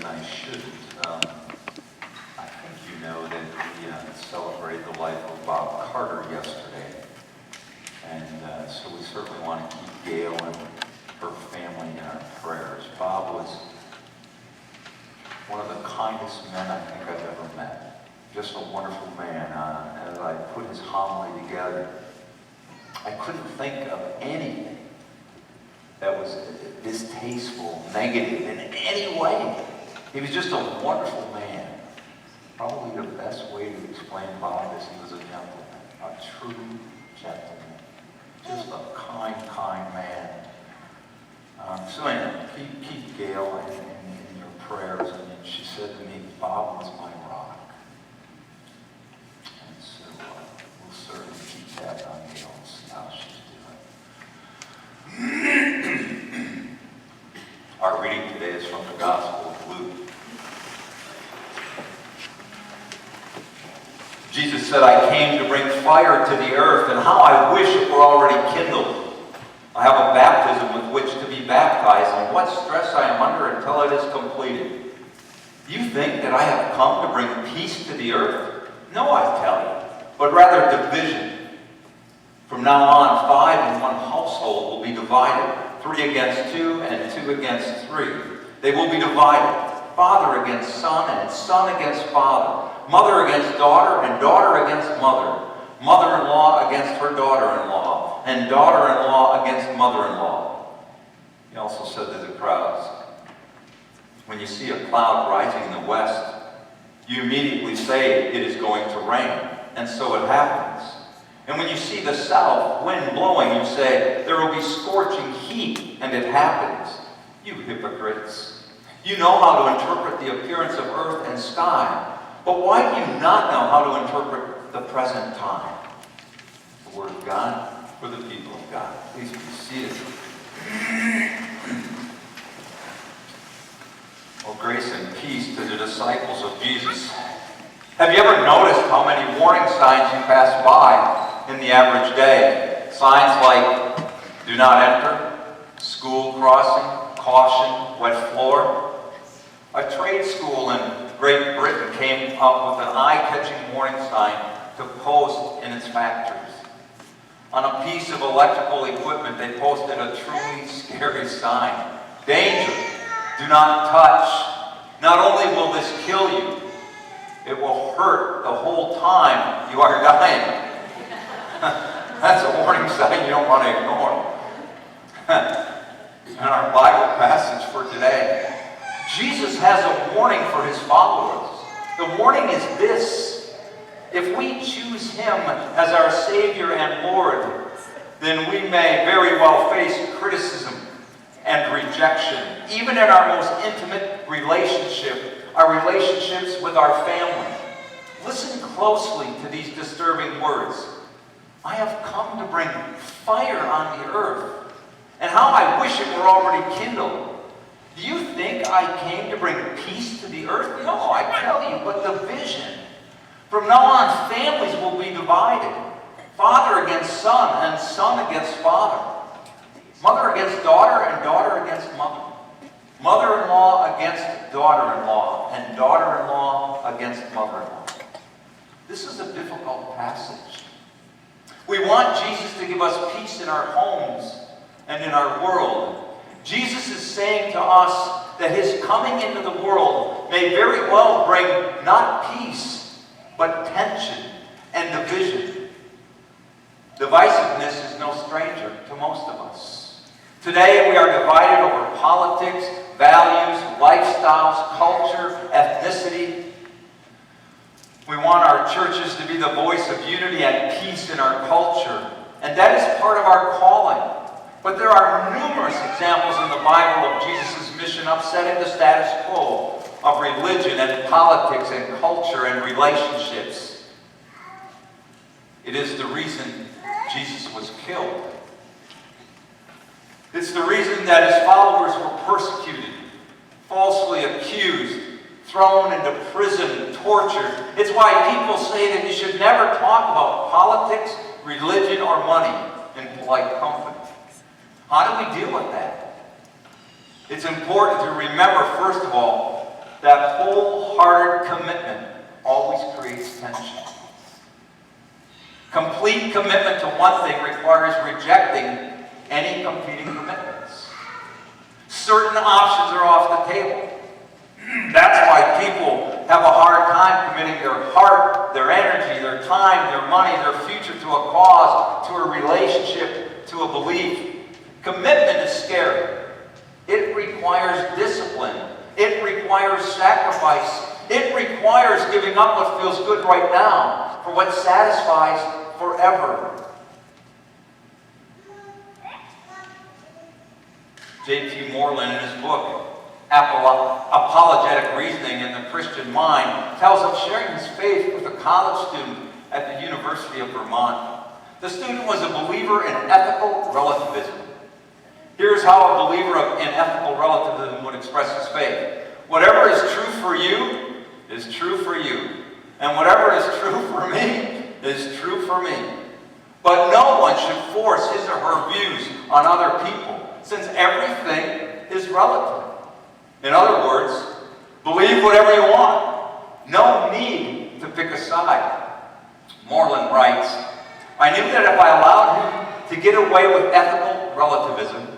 and I shouldn't. I think you know that we celebrated the life of Bob Carter yesterday. And so we certainly want to keep Gail and her family in our prayers. Bob was one of the kindest men I think I've ever met. Just a wonderful man. As I put his homily together, I couldn't think of anything that was distasteful, negative in any way. He was just a wonderful man. Probably the best way to explain Bob is he was a gentleman, a true gentleman. Just a kind man. So anyway, keep Gail in your prayers. And she said to me, Bob was my rock. And so we'll certainly keep that on Gail and see how she's doing. Our reading today is from the Gospel of Luke. Jesus said, I came to bring fire to the earth, and how I wish it were already kindled. I have a baptism with which to be baptized, and what stress I am under until it is completed. Do you think that I have come to bring peace to the earth? No, I tell you, but rather division. From now on, 5 in one household will be divided, 3 against 2 and 2 against 3. They will be divided, father against son and son against father, mother against daughter and daughter against mother, mother-in-law against her daughter-in-law, and daughter-in-law against mother-in-law. He also said to the crowds, when you see a cloud rising in the west, you immediately say it is going to rain, and so it happens. And when you see the south wind blowing, you say, there will be scorching heat, and it happens. You hypocrites! You know how to interpret the appearance of earth and sky, but why do you not know how to interpret the present time? The Word of God for the people of God. Please be seated. Well, grace and peace to the disciples of Jesus. Have you ever noticed how many warning signs you pass by in the average day? Signs like, do not enter, school crossing, caution, wet floor. A trade school in Great Britain came up with an eye-catching warning sign to post in its factories. On a piece of electrical equipment, they posted a truly scary sign. Danger, do not touch. Not only will this kill you, it will hurt the whole time you are dying. That's a warning sign you don't want to ignore. In our Bible passage for today, Jesus has a warning for his followers. The warning is this: if we choose him as our Savior and Lord, then we may very well face criticism and rejection, even in our most intimate relationship, our relationships with our family. Listen closely to these disturbing words. I have come to bring fire on the earth, and how I wish it were already kindled. Do you think I came to bring peace to the earth? No, I tell you, but division. From now on, families will be divided. Father against son, and son against father. Mother against daughter, and daughter against mother. Mother-in-law against daughter-in-law, and daughter-in-law against mother-in-law. This is a difficult passage. We want Jesus to give us peace in our homes and in our world. Jesus is saying to us that his coming into the world may very well bring not peace, but tension and division. Divisiveness is no stranger to most of us. Today we are divided over politics, values, lifestyles, culture, ethnicity. We want our churches to be the voice of unity and peace in our culture, and that is part of our calling. But there are numerous examples in the Bible of Jesus' mission upsetting the status quo of religion and politics and culture and relationships. It is the reason Jesus was killed. It's the reason that his followers were persecuted, falsely accused, thrown into prison, tortured. It's why people say that you should never talk about politics, religion, or money in polite company. How do we deal with that? It's important to remember, first of all, that wholehearted commitment always creates tension. Complete commitment to one thing requires rejecting any competing commitments. Certain options are off the table. That's why people have a hard time committing their heart, their energy, their time, their money, their future to a cause, to a relationship, to a belief. Commitment is scary. It requires discipline. It requires sacrifice. It requires giving up what feels good right now for what satisfies forever. J.T. Moreland, in his book, Apologetic Reasoning in the Christian Mind, tells of sharing his faith with a college student at the University of Vermont. The student was a believer in ethical relativism. Here's how a believer in ethical relativism would express his faith. Whatever is true for you is true for you. And whatever is true for me is true for me. But no one should force his or her views on other people, since everything is relative. In other words, believe whatever you want. No need to pick a side. Moreland writes, I knew that if I allowed him to get away with ethical relativism,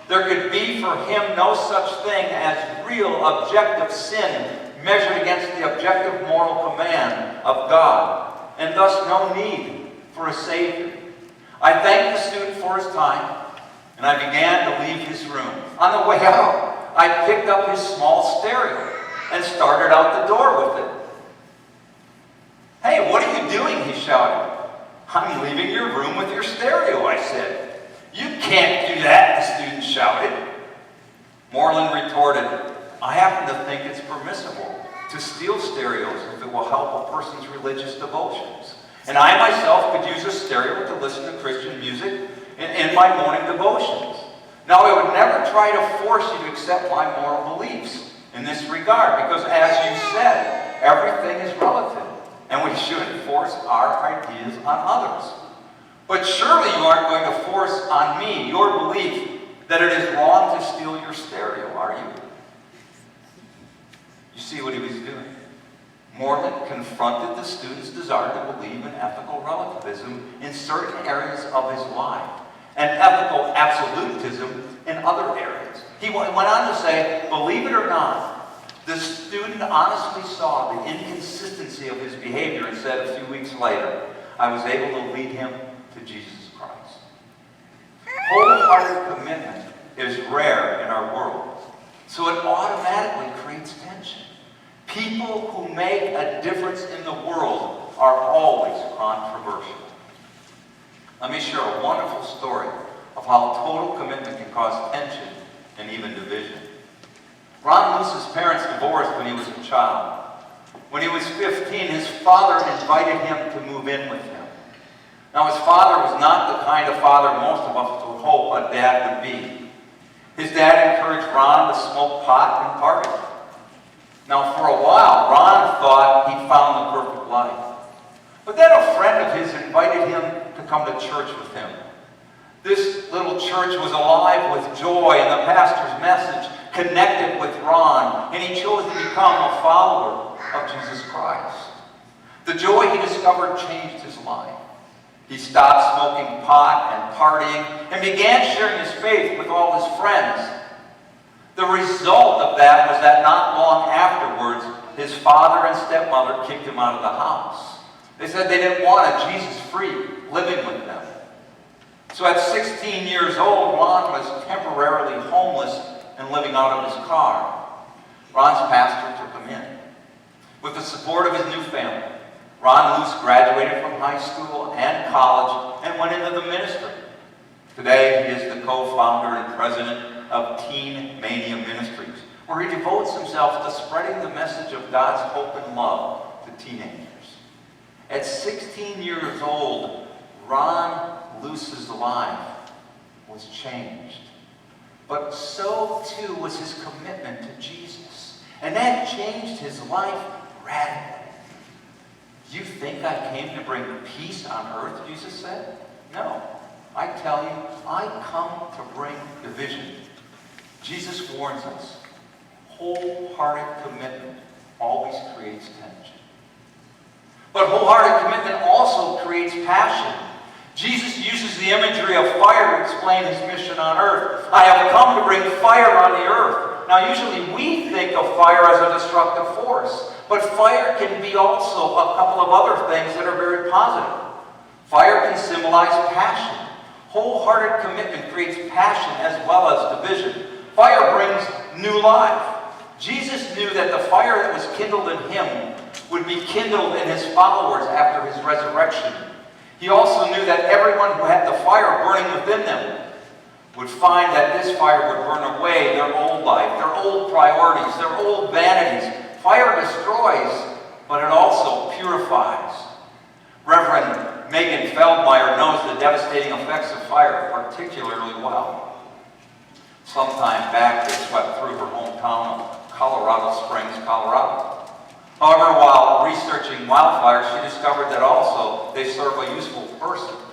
there could be for him no such thing as real objective sin measured against the objective moral command of God, and thus no need for a Savior. I thanked the student for his time, and I began to leave his room. On the way out, I picked up his small stereo and started out the door with it. Hey, what are you doing? He shouted. I'm leaving your room with your stereo, I said. You can't do that, the student shouted. Moreland retorted, I happen to think it's permissible to steal stereos if it will help a person's religious devotions. And I myself could use a stereo to listen to Christian music in my morning devotions. Now, I would never try to force you to accept my moral beliefs in this regard, because as you said, everything is relative, and we shouldn't force our ideas on others. But surely you aren't going to force on me your belief that it is wrong to steal your stereo, are you? You see what he was doing? Moreland confronted the student's desire to believe in ethical relativism in certain areas of his life, and ethical absolutism in other areas. He went on to say, believe it or not, the student honestly saw the inconsistency of his behavior and said a few weeks later, I was able to lead him to Jesus Christ. Wholehearted commitment is rare in our world, so it automatically creates tension. People who make a difference in the world are always controversial. Let me share a wonderful story of how total commitment can cause tension and even division. Ron Luce's parents divorced when he was a child. When he was 15, his father invited him to move in with him. Now, his father was not the kind of father most of us would hope a dad would be. His dad encouraged Ron to smoke pot and party. Now, for a while, Ron thought he'd found the perfect life. But then a friend of his invited him to come to church with him. This little church was alive with joy, and the pastor's message connected with Ron, and he chose to become a follower of Jesus Christ. The joy he discovered changed his life. He stopped smoking pot and partying and began sharing his faith with all his friends. The result of that was that not long afterwards, his father and stepmother kicked him out of the house. They said they didn't want a Jesus-freak living with them. So at 16 years old, Ron was temporarily homeless and living out of his car. Ron's pastor took him in. With the support of his new family, Ron Luce graduated from high school and college and went into the ministry. Today, he is the co-founder and president of Teen Mania Ministries, where he devotes himself to spreading the message of God's hope and love to teenagers. At 16 years old, Ron Luce's life was changed. But so too was his commitment to Jesus. And that changed his life radically. Do you think I came to bring peace on earth, Jesus said? No. I tell you, I come to bring division. Jesus warns us, wholehearted commitment always creates tension. But wholehearted commitment also creates passion. Jesus uses the imagery of fire to explain his mission on earth. I have come to bring fire on the earth. Now, usually we think of fire as a destructive force, but fire can be also a couple of other things that are very positive. Fire can symbolize passion. Wholehearted commitment creates passion as well as division. Fire brings new life. Jesus knew that the fire that was kindled in him would be kindled in his followers after his resurrection. He also knew that everyone who had the fire burning within them would find that this fire would burn away their old life, their old priorities, their old vanities. Fire destroys, but it also purifies. Reverend Megan Feldmeyer knows the devastating effects of fire particularly well. Sometime back, they swept through her hometown of Colorado Springs, Colorado. However, while researching wildfires, she discovered that also they serve a useful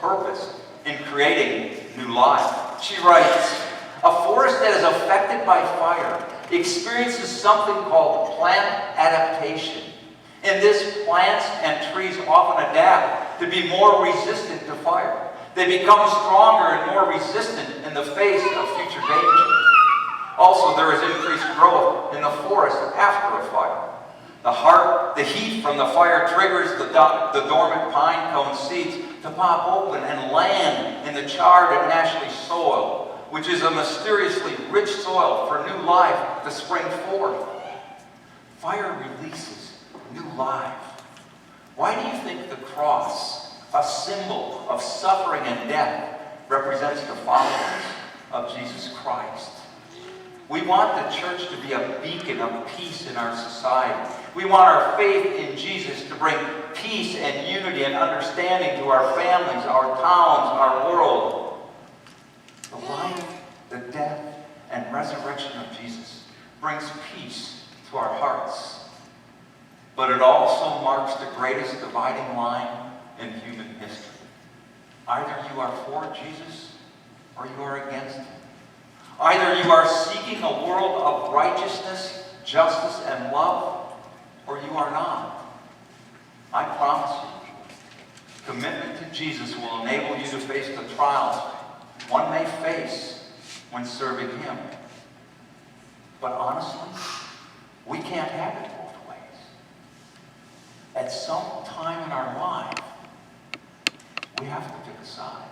purpose in creating new life. She writes, a forest that is affected by fire experiences something called plant adaptation. In this, plants and trees often adapt to be more resistant to fire. They become stronger and more resistant in the face of future danger. Also, there is increased growth in the forest after a fire. The heat from the fire triggers the dormant pine cone seeds to pop open and land in the charred and ashy soil, which is a mysteriously rich soil for new life to spring forth. Fire releases new life. Why do you think the cross, a symbol of suffering and death, represents the followers of Jesus Christ? We want the church to be a beacon of peace in our society. We want our faith in Jesus to bring peace and unity and understanding to our families, our towns, our world. The life, the death, and resurrection of Jesus brings peace to our hearts. But it also marks the greatest dividing line in human history. Either you are for Jesus or you are against him. Either you are seeking a world of righteousness, justice, and love, or you are not. I promise you, commitment to Jesus will enable you to face the trials one may face when serving him. But honestly, we can't have it both ways. At some time in our life, we have to pick a side.